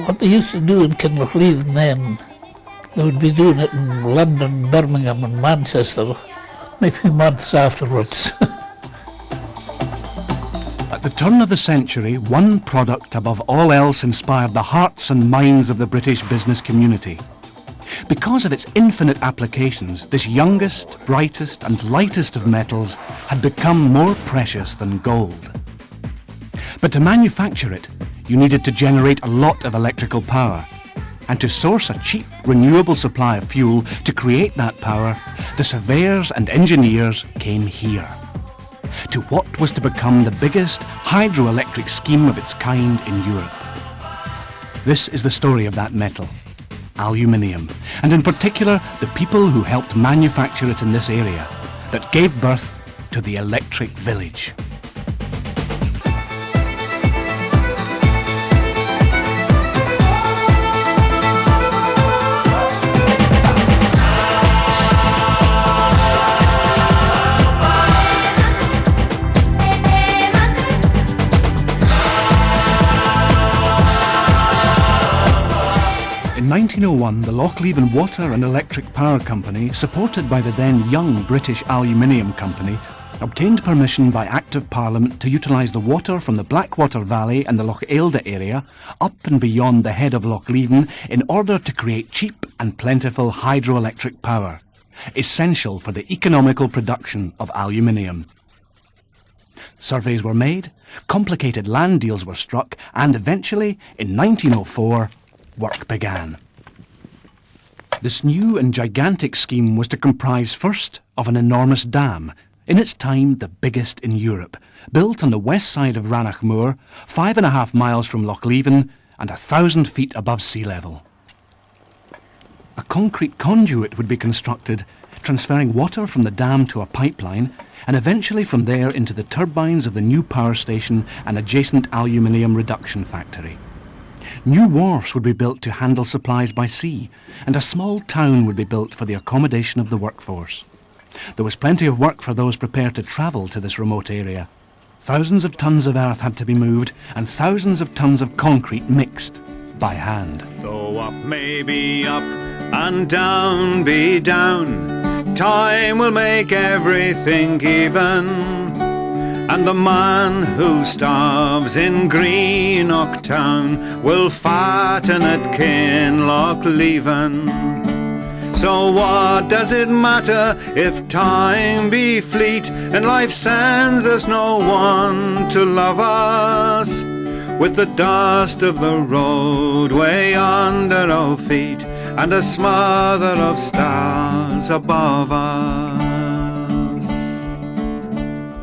What they used to do in Kinlochleven then, they would be doing it in London, Birmingham and Manchester, maybe months afterwards. At the turn of the century, one product above all else inspired the hearts and minds of the British business community. Because of its infinite applications, this youngest, brightest and lightest of metals had become more precious than gold. But to manufacture it, you needed to generate a lot of electrical power. And to source a cheap, renewable supply of fuel to create that power, the surveyors and engineers came here. To what was to become the biggest hydroelectric scheme of its kind in Europe. This is the story of that metal, aluminium, and in particular the people who helped manufacture it in this area, that gave birth to the electric village. In 1901, the Lochleven Water and Electric Power Company, supported by the then young British Aluminium Company, obtained permission by Act of Parliament to utilise the water from the Blackwater Valley and the Loch Eilde area up and beyond the head of Lochleven in order to create cheap and plentiful hydroelectric power, essential for the economical production of aluminium. Surveys were made, complicated land deals were struck, and eventually, in 1904, work began. This new and gigantic scheme was to comprise first of an enormous dam, in its time the biggest in Europe, built on the west side of Ranach Moor, 5.5 miles from Lochleven and 1,000 feet above sea level. A concrete conduit would be constructed, transferring water from the dam to a pipeline and eventually from there into the turbines of the new power station and adjacent aluminium reduction factory. New wharfs would be built to handle supplies by sea, and a small town would be built for the accommodation of the workforce. There was plenty of work for those prepared to travel to this remote area. Thousands of tons of earth had to be moved, and thousands of tons of concrete mixed by hand. Though up may be up, and down be down, time will make everything even. And the man who starves in Greenock town will fatten at Kinlochleven. So what does it matter if time be fleet and life sends us no one to love us? With the dust of the roadway under our feet and a smother of stars above us.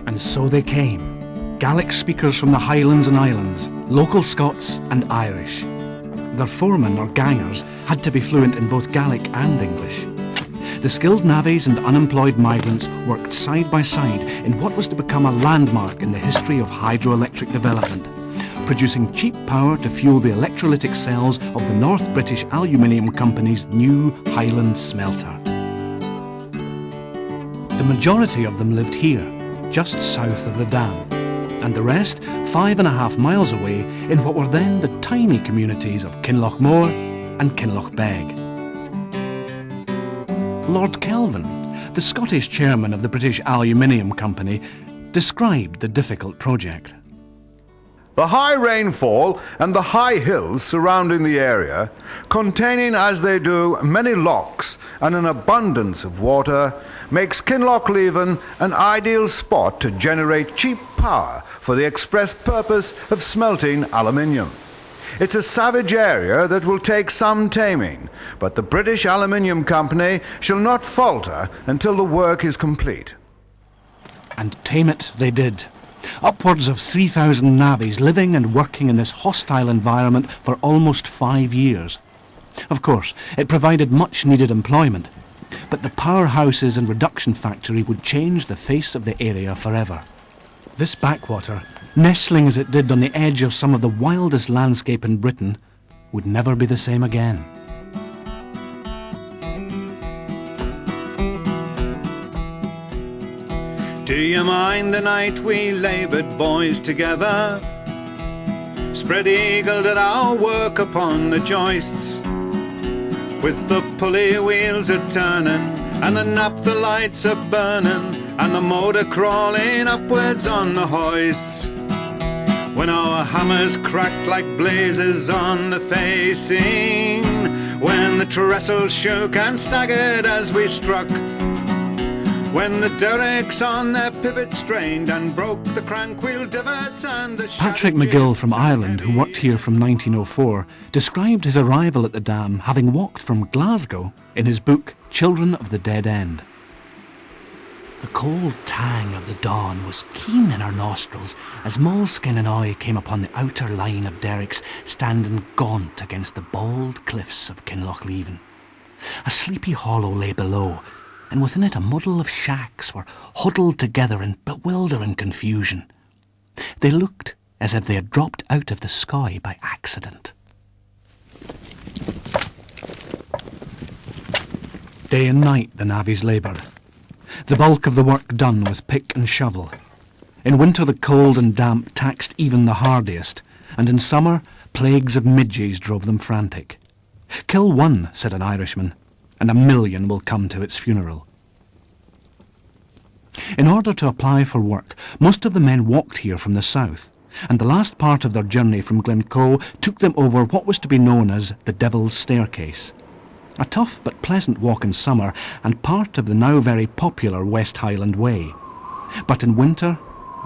And so they came, Gaelic speakers from the Highlands and Islands, local Scots and Irish. Their foremen or gangers had to be fluent in both Gaelic and English. The skilled navvies and unemployed migrants worked side by side in what was to become a landmark in the history of hydroelectric development, producing cheap power to fuel the electrolytic cells of the North British Aluminium Company's new Highland smelter. The majority of them lived here, just south of the dam, and the rest 5.5 miles away in what were then the tiny communities of Kinlochmore and Kinlochbeg. Lord Kelvin, the Scottish chairman of the British Aluminium Company, described the difficult project. The high rainfall and the high hills surrounding the area, containing as they do many lochs and an abundance of water, makes Kinlochleven an ideal spot to generate cheap power for the express purpose of smelting aluminium. It's a savage area that will take some taming, but the British Aluminium Company shall not falter until the work is complete. And tame it they did. Upwards of 3,000 navvies living and working in this hostile environment for almost 5 years. Of course, it provided much needed employment, but the powerhouses and reduction factory would change the face of the area forever. This backwater, nestling as it did on the edge of some of the wildest landscape in Britain, would never be the same again. Do you mind the night we laboured boys together? spread-eagled at our work upon the joists, with the pulley wheels a-turning and the naphtha lights a-burning and the motor crawling upwards on the hoists. When our hammers cracked like blazes on the facing, when the trestles shook and staggered as we struck, when the derricks on their pivots strained and broke the crank wheel divots and the Patrick McGill from Ireland, who worked here from 1904, described his arrival at the dam having walked from Glasgow in his book Children of the Dead End. The cold tang of the dawn was keen in our nostrils as Moleskin and I came upon the outer line of derricks standing gaunt against the bald cliffs of Kinlochleven. A sleepy hollow lay below, and within it a muddle of shacks were huddled together in bewildering confusion. They looked as if they had dropped out of the sky by accident. Day and night the navvies laboured, the bulk of the work done with pick and shovel. In winter the cold and damp taxed even the hardiest, and in summer plagues of midges drove them frantic. "Kill one," said an Irishman, "and 1,000,000 will come to its funeral." In order to apply for work, most of the men walked here from the south, and the last part of their journey from Glencoe took them over what was to be known as the Devil's Staircase. A tough but pleasant walk in summer and part of the now very popular West Highland Way. But in winter,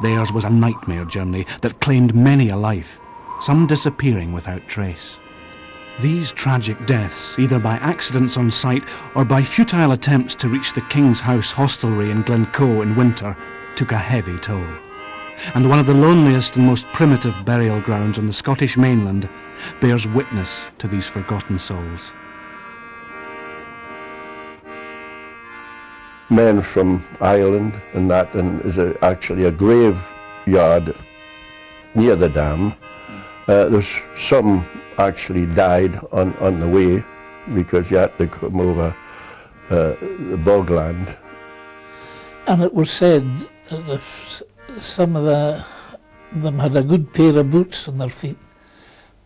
theirs was a nightmare journey that claimed many a life, some disappearing without trace. These tragic deaths, either by accidents on site or by futile attempts to reach the King's House hostelry in Glencoe in winter, took a heavy toll. And one of the loneliest and most primitive burial grounds on the Scottish mainland bears witness to these forgotten souls. Men from Ireland and that, and is actually a graveyard near the dam. There's some actually died on the way because you had to come over the bogland. And it was said that if some of them had a good pair of boots on their feet,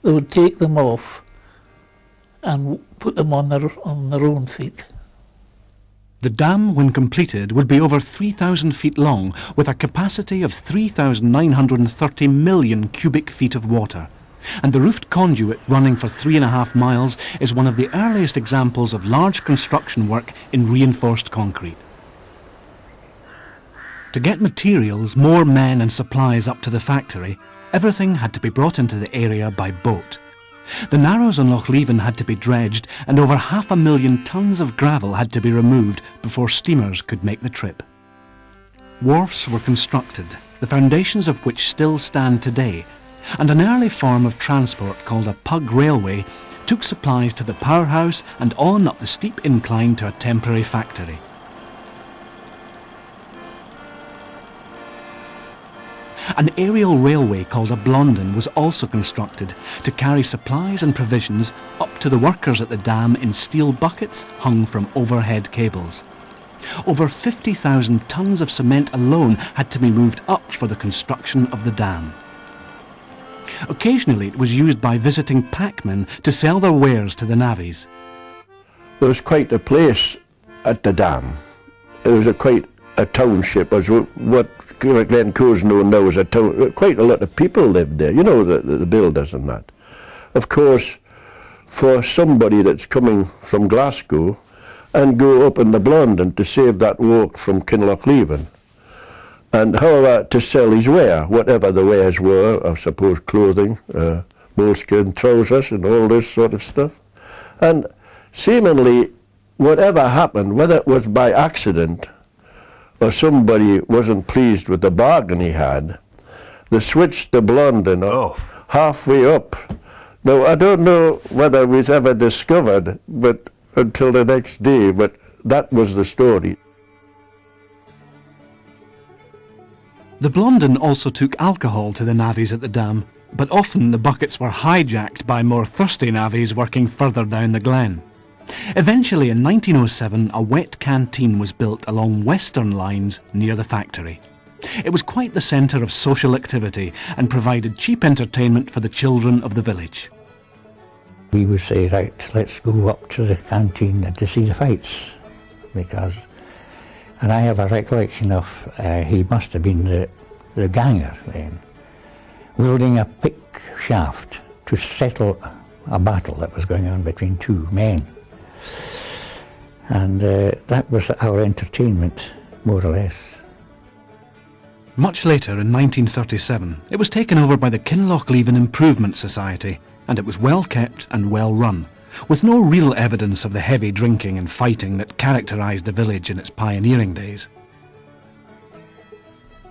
they would take them off and put them on their own feet. The dam, when completed, would be over 3,000 feet long, with a capacity of 3,930 million cubic feet of water. And the roofed conduit running for 3.5 miles is one of the earliest examples of large construction work in reinforced concrete. To get materials, more men and supplies up to the factory, everything had to be brought into the area by boat. The narrows on Lochleven had to be dredged, and over 500,000 tons of gravel had to be removed before steamers could make the trip. Wharfs were constructed, the foundations of which still stand today, and an early form of transport called a pug railway took supplies to the powerhouse and on up the steep incline to a temporary factory. An aerial railway called a Blondin was also constructed to carry supplies and provisions up to the workers at the dam in steel buckets hung from overhead cables. Over 50,000 tons of cement alone had to be moved up for the construction of the dam. Occasionally it was used by visiting packmen to sell their wares to the navvies. There was quite a place at the dam. It was quite a township, as what Glencoe's known now as a town. Quite a lot of people lived there, you know, the builders and that. Of course, for somebody that's coming from Glasgow and go up in the Blondin to save that walk from Kinlochleven, and however to sell his ware, whatever the wares were, I suppose clothing, moleskin trousers and all this sort of stuff. And seemingly whatever happened, whether it was by accident or somebody wasn't pleased with the bargain he had, they switched the Blondin halfway up. Now I don't know whether it was ever discovered, but until the next day, but that was the story. The Blondin also took alcohol to the navvies at the dam, but often the buckets were hijacked by more thirsty navvies working further down the glen. Eventually in 1907 a wet canteen was built along western lines near the factory. It was quite the centre of social activity and provided cheap entertainment for the children of the village. We would say, right, let's go up to the canteen and to see the fights, and I have a recollection of, he must have been the ganger then, wielding a pick shaft to settle a battle that was going on between two men. And that was our entertainment, more or less. Much later, in 1937, it was taken over by the Kinlochleven Improvement Society, and it was well kept and well run, with no real evidence of the heavy drinking and fighting that characterised the village in its pioneering days.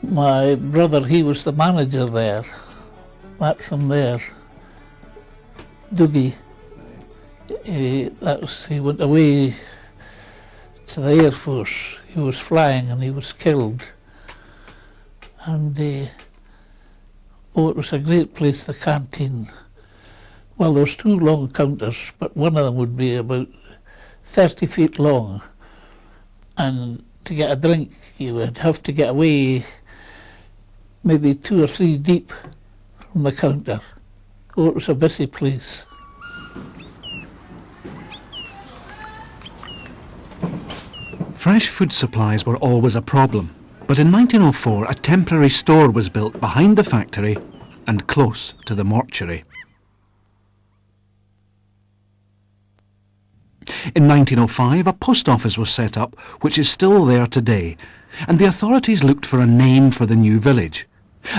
My brother, he was the manager there. That's him there. Dougie. He went away to the Air Force. He was flying and he was killed. And it was a great place, the canteen. Well, there was two long counters, but one of them would be about 30 feet long. And to get a drink, you would have to get away maybe 2 or 3 deep from the counter. Oh, it was a busy place. Fresh food supplies were always a problem, but in 1904 a temporary store was built behind the factory and close to the mortuary. In 1905 a post office was set up, which is still there today, and the authorities looked for a name for the new village.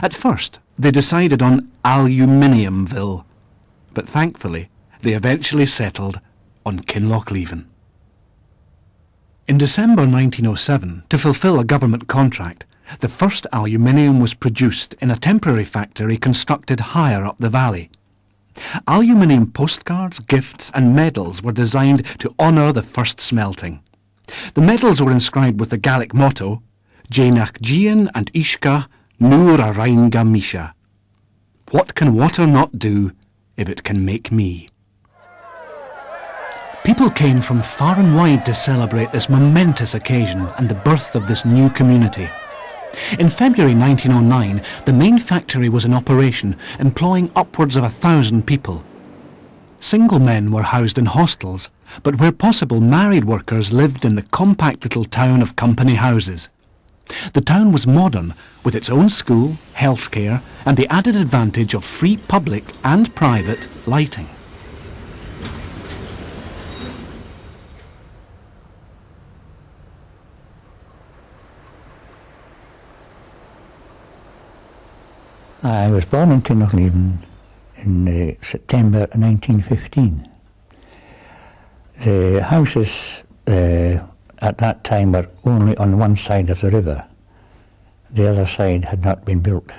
At first they decided on Aluminiumville, but thankfully they eventually settled on Kinlochleven. In December 1907, to fulfil a government contract, the first aluminium was produced in a temporary factory constructed higher up the valley. Aluminium postcards, gifts and medals were designed to honour the first smelting. The medals were inscribed with the Gaelic motto, Jainach Gian and Ishka Nur a Reinga Misha. What can water not do if it can make me? People came from far and wide to celebrate this momentous occasion and the birth of this new community. In February 1909, the main factory was in operation, employing upwards of 1,000 people. Single men were housed in hostels, but where possible married workers lived in the compact little town of company houses. The town was modern, with its own school, healthcare, and the added advantage of free public and private lighting. I was born in Kinlochleven in September 1915. The houses at that time were only on one side of the river. The other side had not been built.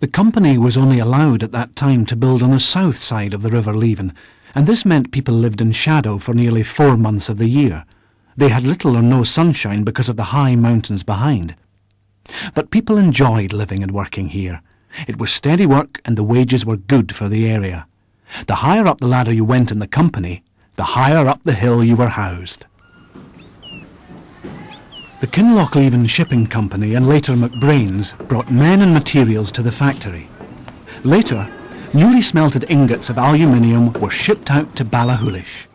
The company was only allowed at that time to build on the south side of the River Leven, and this meant people lived in shadow for nearly 4 months of the year. They had little or no sunshine because of the high mountains behind. But people enjoyed living and working here. It was steady work and the wages were good for the area. The higher up the ladder you went in the company, the higher up the hill you were housed. The Kinlochleven Shipping Company and later McBrain's brought men and materials to the factory. Later, newly smelted ingots of aluminium were shipped out to Ballachulish.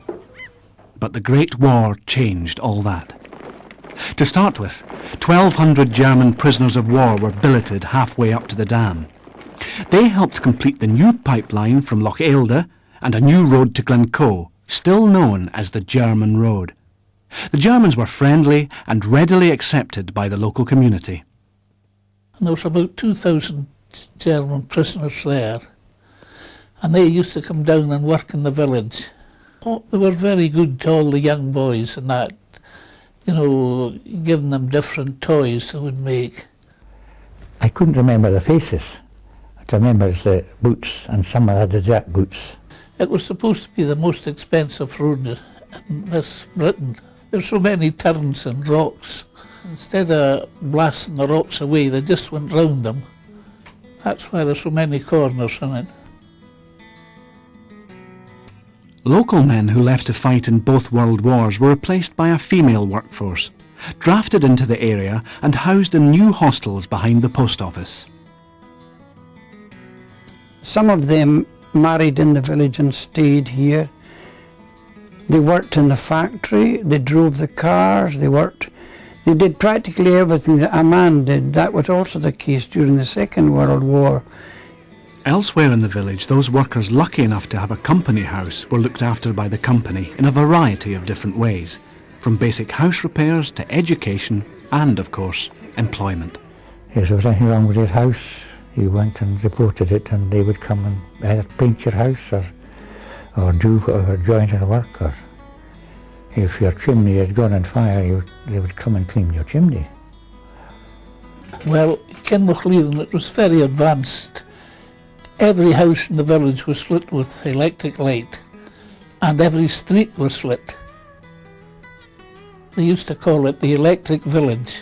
But the Great War changed all that. To start with, 1,200 German prisoners of war were billeted halfway up to the dam. They helped complete the new pipeline from Loch Eilde and a new road to Glencoe, still known as the German Road. The Germans were friendly and readily accepted by the local community. And there was about 2,000 German prisoners there, and they used to come down and work in the village. Oh, they were very good to all the young boys and that. You know, giving them different toys they would make. I couldn't remember the faces. What I remember is the boots, and some had the jack boots. It was supposed to be the most expensive road in this Britain. There's so many turns and rocks. Instead of blasting the rocks away, they just went round them. That's why there's so many corners in it. Local men who left to fight in both world wars were replaced by a female workforce, drafted into the area and housed in new hostels behind the post office. Some of them married in the village and stayed here. They worked in the factory, they drove the cars, they did practically everything that a man did. That was also the case during the Second World War. Elsewhere in the village, those workers lucky enough to have a company house were looked after by the company in a variety of different ways, from basic house repairs to education and, of course, employment. If there was anything wrong with your house, you went and reported it, and they would come and either paint your house or do joint in work, or if your chimney had gone on fire, they would come and clean your chimney. Well, Kinlochleven, it was very advanced. Every house in the village was lit with electric light, and every street was lit. They used to call it the Electric Village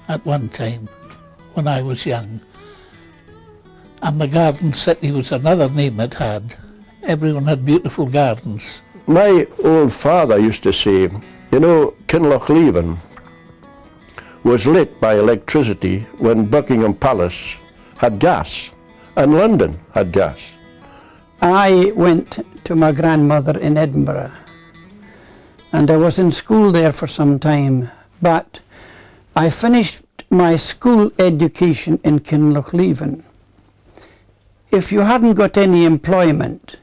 at one time, when I was young. And the Garden City was another name it had. Everyone had beautiful gardens. My old father used to say, you know, Kinlochleven was lit by electricity when Buckingham Palace had gas and London had gas. I went to my grandmother in Edinburgh, and I was in school there for some time, but I finished my school education in Kinlochleven. If you hadn't got any employment,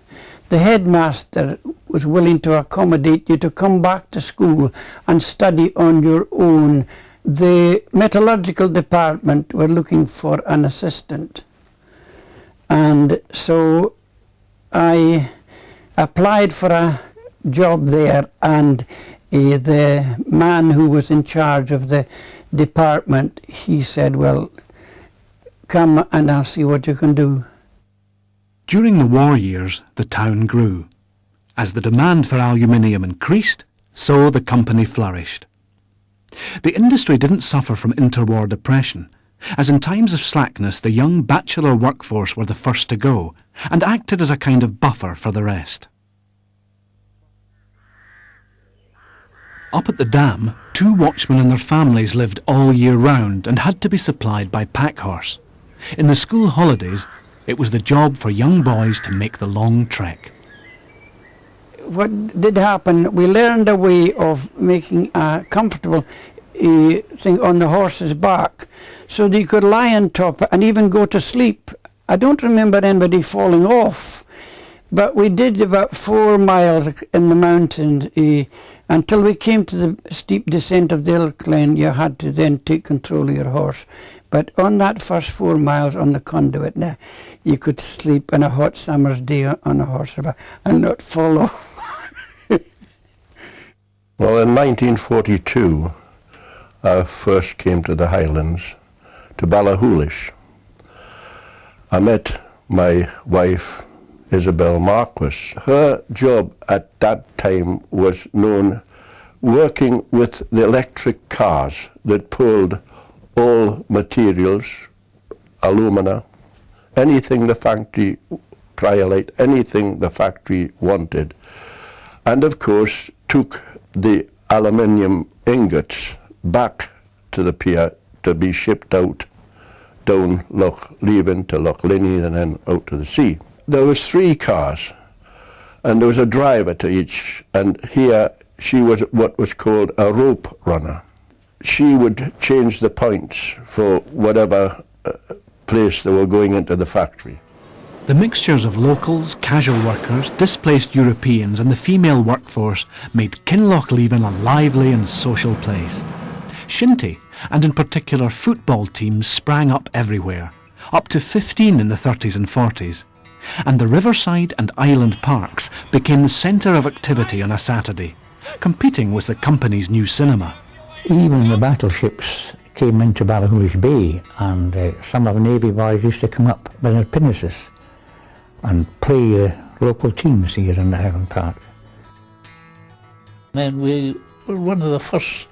the headmaster was willing to accommodate you to come back to school and study on your own. The metallurgical department were looking for an assistant, and so I applied for a job there, and the man who was in charge of the department, he said, well, come and I'll see what you can do. During the war years, the town grew. As the demand for aluminium increased, so the company flourished. The industry didn't suffer from interwar depression, as in times of slackness the young bachelor workforce were the first to go, and acted as a kind of buffer for the rest. Up at the dam, 2 watchmen and their families lived all year round and had to be supplied by pack horse. In the school holidays, it was the job for young boys to make the long trek. What did happen, we learned a way of making a comfortable thing on the horse's back so that you could lie on top and even go to sleep. I don't remember anybody falling off, but we did about 4 miles in the mountain until we came to the steep descent of the Ilklane. You had to then take control of your horse. But on that first 4 miles on the conduit, you could sleep on a hot summer's day on a horse and not fall off. Well, in 1942, I first came to the Highlands, to Ballachulish. I met my wife, Isabel Marquis. Her job at that time was known working with the electric cars that pulled all materials, alumina, anything the factory, cryolite, anything the factory wanted, and of course took the aluminium ingots back to the pier to be shipped out down Lochleven to Lochlinny and then out to the sea. There was 3 cars and there was a driver to each, and here she was what was called a rope runner. She would change the points for whatever place they were going into the factory. The mixtures of locals, casual workers, displaced Europeans and the female workforce made Kinlochleven a lively and social place. Shinty, and in particular football teams, sprang up everywhere, up to 15 in the 30s and 40s. And the riverside and island parks became the centre of activity on a Saturday, competing with the company's new cinema. Even the battleships came into Ballachulish Bay, and some of the Navy boys used to come up with their pinnaces and play local teams here in the Highland Park. Then we were one of the first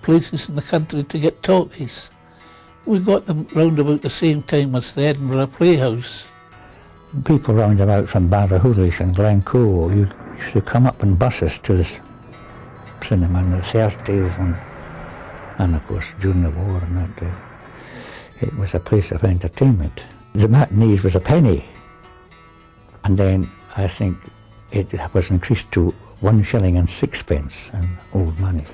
places in the country to get talkies. We got them round about the same time as the Edinburgh Playhouse. People round about from Ballachulish and Glencoe used to come up in buses to the cinema on the Thursdays and And of course, during the war and that, it was a place of entertainment. The matinees was a penny. And then I think it was increased to 1 shilling and 6 in old money.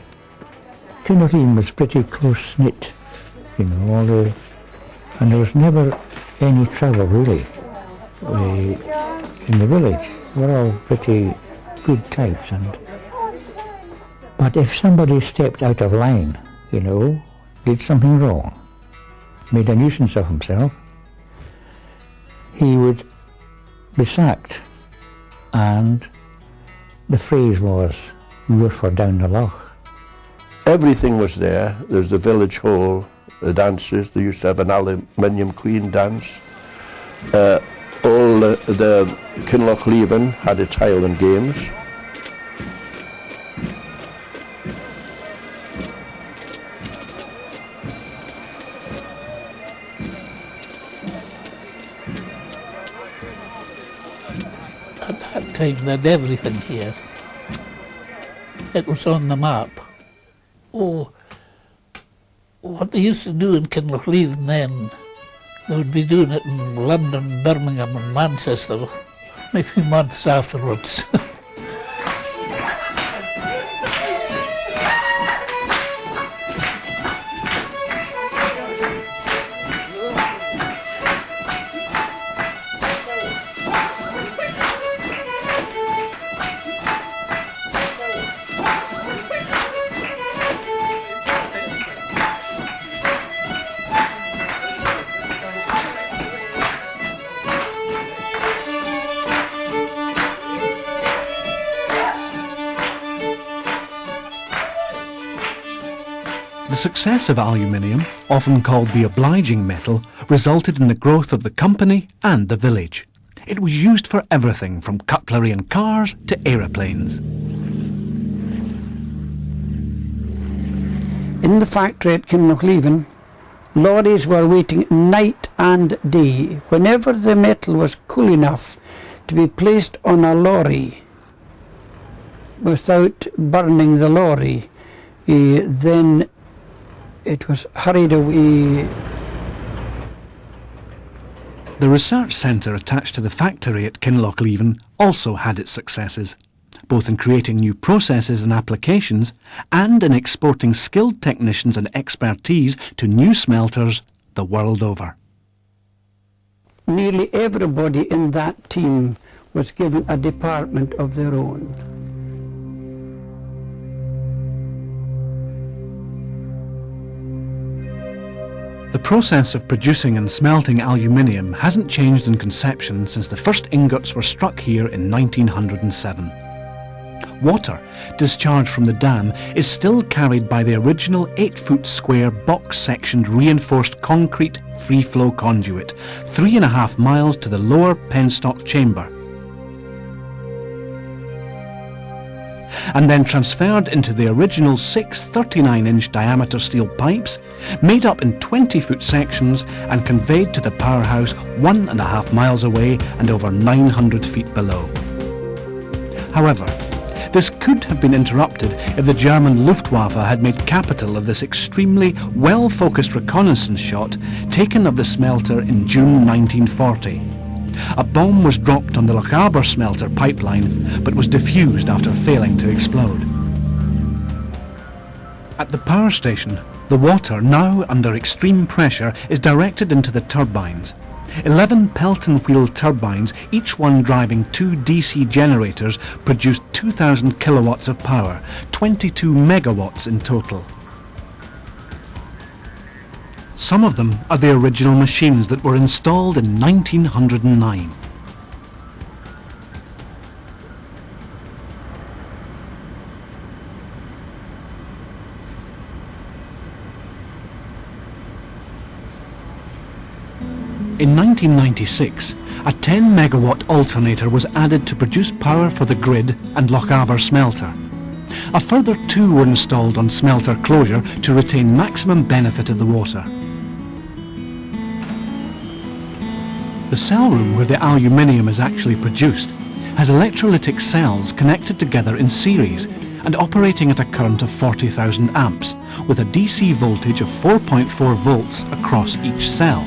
Kinlochleven was pretty close-knit, you know, and there was never any trouble really in the village. We were all pretty good types. But if somebody stepped out of line, you know, did something wrong, made a nuisance of himself, he would be sacked. And the phrase was, "You're for down the loch." Everything was there. There's the village hall, the dances. They used to have an Aluminium Queen dance. All the Kinlochleven had its Highland games. At that time they had everything here. It was on the map. Oh, what they used to do in Kinlochleven then, they would be doing it in London, Birmingham and Manchester, maybe months afterwards. The success of aluminium, often called the obliging metal, resulted in the growth of the company and the village. It was used for everything from cutlery and cars to aeroplanes. In the factory at Kinlochleven, lorries were waiting night and day. Whenever the metal was cool enough to be placed on a lorry without burning the lorry, then it was hurried away. The research centre attached to the factory at Kinlochleven also had its successes, both in creating new processes and applications and in exporting skilled technicians and expertise to new smelters the world over. Nearly everybody in that team was given a department of their own. The process of producing and smelting aluminium hasn't changed in conception since the first ingots were struck here in 1907. Water, discharged from the dam, is still carried by the original 8-foot square box-sectioned reinforced concrete free-flow conduit, 3.5 miles to the lower penstock chamber, and then transferred into the original 6 39-inch diameter steel pipes, made up in 20-foot sections and conveyed to the powerhouse 1.5 miles away and over 900 feet below. However, this could have been interrupted if the German Luftwaffe had made capital of this extremely well-focused reconnaissance shot taken of the smelter in June 1940. A bomb was dropped on the Lochaber smelter pipeline, but was defused after failing to explode. At the power station, the water, now under extreme pressure, is directed into the turbines. 11 Pelton wheel turbines, each one driving 2 DC generators, produced 2,000 kilowatts of power, 22 megawatts in total. Some of them are the original machines that were installed in 1909. In 1996, a 10 megawatt alternator was added to produce power for the grid and Lochaber smelter. A further 2 were installed on smelter closure to retain maximum benefit of the water. The cell room where the aluminium is actually produced has electrolytic cells connected together in series and operating at a current of 40,000 amps, with a DC voltage of 4.4 volts across each cell.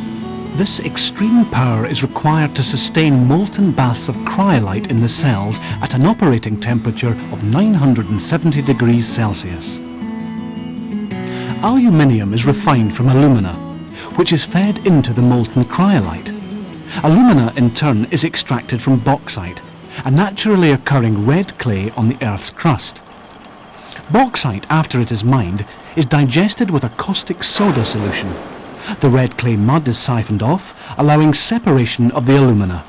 This extreme power is required to sustain molten baths of cryolite in the cells at an operating temperature of 970 degrees Celsius. Aluminium is refined from alumina, which is fed into the molten cryolite. Alumina, in turn, is extracted from bauxite, a naturally occurring red clay on the Earth's crust. Bauxite, after it is mined, is digested with a caustic soda solution. The red clay mud is siphoned off, allowing separation of the alumina.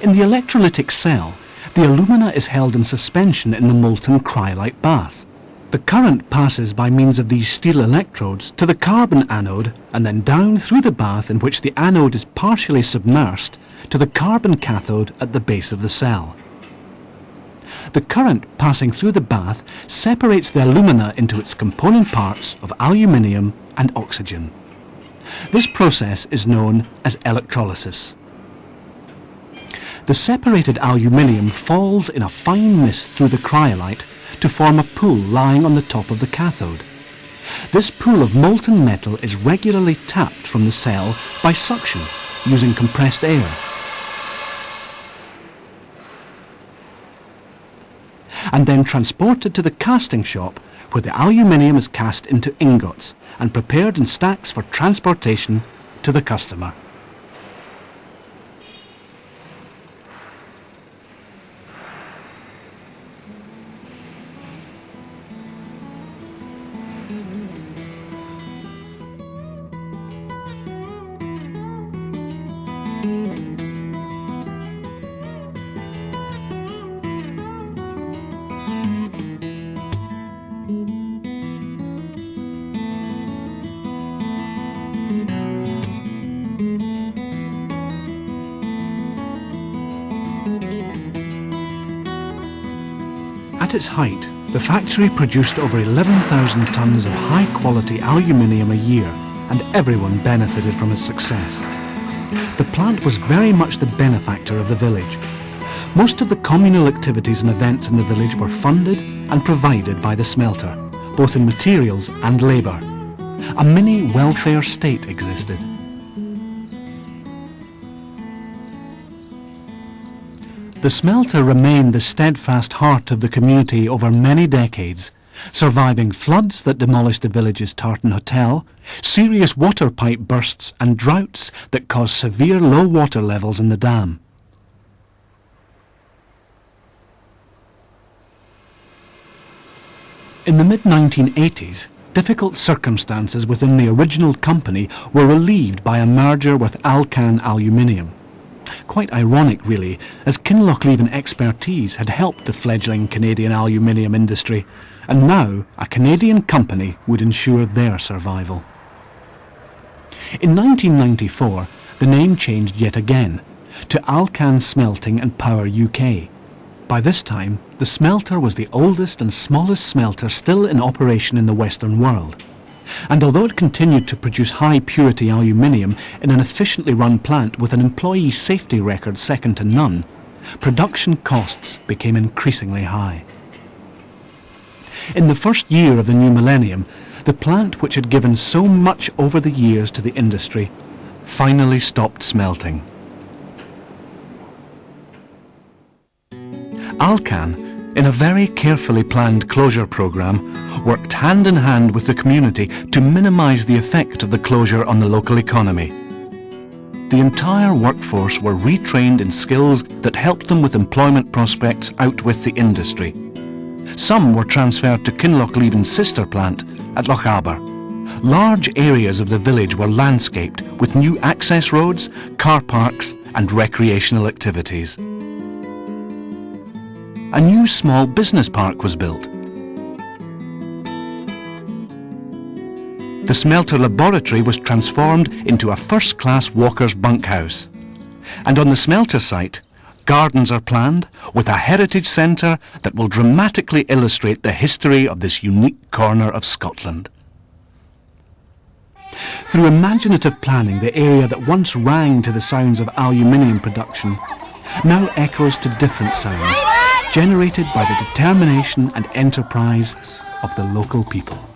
In the electrolytic cell, the alumina is held in suspension in the molten cryolite bath. The current passes by means of these steel electrodes to the carbon anode and then down through the bath, in which the anode is partially submersed, to the carbon cathode at the base of the cell. The current passing through the bath separates the alumina into its component parts of aluminium and oxygen. This process is known as electrolysis. The separated aluminium falls in a fine mist through the cryolite to form a pool lying on the top of the cathode. This pool of molten metal is regularly tapped from the cell by suction using compressed air. And then transported to the casting shop, where the aluminium is cast into ingots and prepared in stacks for transportation to the customer. At its height, the factory produced over 11,000 tonnes of high-quality aluminium a year, and everyone benefited from its success. The plant was very much the benefactor of the village. Most of the communal activities and events in the village were funded and provided by the smelter, both in materials and labour. A mini welfare state existed. The smelter remained the steadfast heart of the community over many decades, surviving floods that demolished the village's tartan hotel, serious water pipe bursts and droughts that caused severe low water levels in the dam. In the mid-1980s, difficult circumstances within the original company were relieved by a merger with Alcan Aluminium. Quite ironic, really, as Kinlochleven expertise had helped the fledgling Canadian aluminium industry, and now a Canadian company would ensure their survival. In 1994, the name changed yet again, to Alcan Smelting and Power UK. By this time, the smelter was the oldest and smallest smelter still in operation in the Western world. And although it continued to produce high-purity aluminium in an efficiently run plant with an employee safety record second to none, production costs became increasingly high. In the first year of the new millennium, the plant, which had given so much over the years to the industry, finally stopped smelting. Alcan, in a very carefully planned closure programme, worked hand in hand with the community to minimise the effect of the closure on the local economy. The entire workforce were retrained in skills that helped them with employment prospects out with the industry. Some were transferred to Kinlochleven's sister plant at Lochaber. Large areas of the village were landscaped with new access roads, car parks and recreational activities. A new small business park was built. The smelter laboratory was transformed into a first-class walker's bunkhouse. And on the smelter site, gardens are planned with a heritage centre that will dramatically illustrate the history of this unique corner of Scotland. Through imaginative planning, the area that once rang to the sounds of aluminium production now echoes to different sounds, generated by the determination and enterprise of the local people.